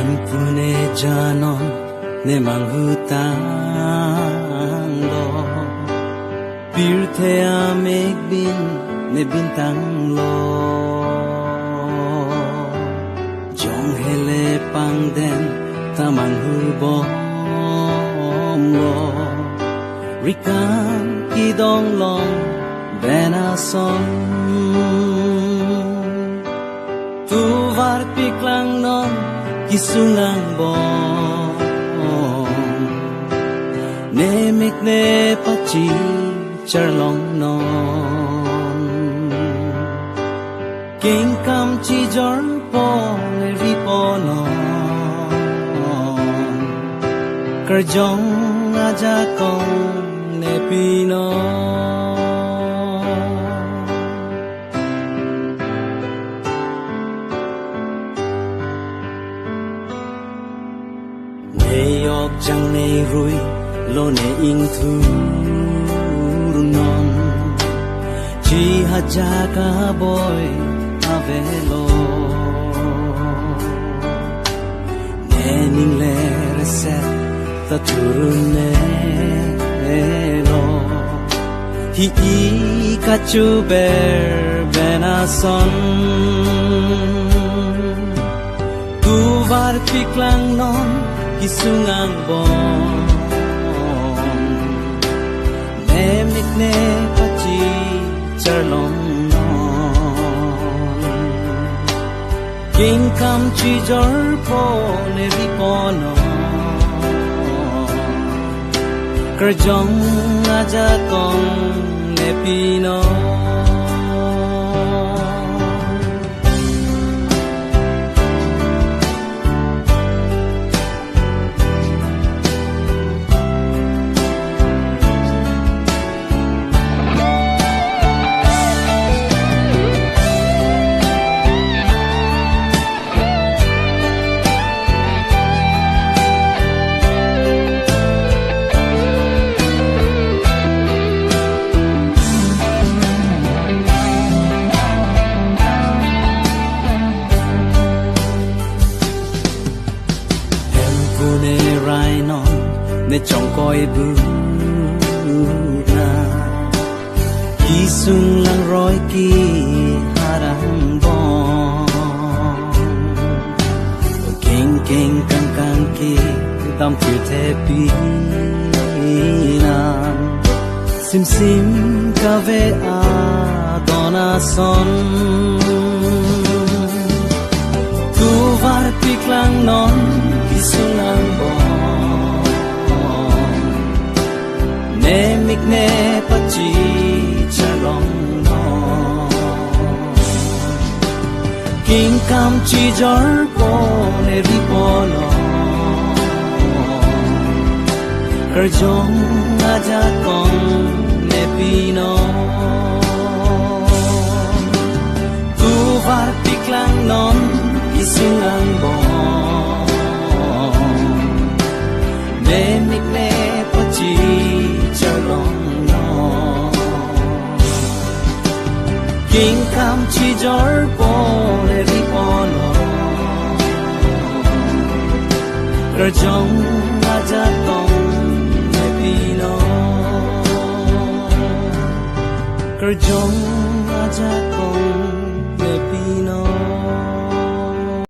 Empune janon ne manghutang lo Pirte amek bin ne bintang lo Jong hele pangden tamang hubom lo Rikam kidong long benason Tu var piklang non kisungang bom Nemik ne pachi charlong non King kam chi jor po le ri po non Kerjong aja kong ne pino Yok chẳng ne rui lo ne ing thu non chi ha ja ka boy avelo ne ning le se ta turu ne lo hi I ka chu ber benason tu var piklang non kisungang bom Nemik ne pachi charlong non King kam chi jor po ne ri po non Kerjong aja kong ne pino Ne chong koi bu na Kisung lang roi ki harang bom King king kang kang ki tam tu te pi nan Sim sim ka ve a dona son Tu var piklang non kisung lang bom Nemik ne pachi charlong non King kam chi jor po ne ri po non Kerjong aja kong ne pino Tu var piklang non kisungang bom Nemik ne pachi charlong non King kam chi jor po le ri po non Kerjong aja kong ne pino Kerjong aja kong ne pino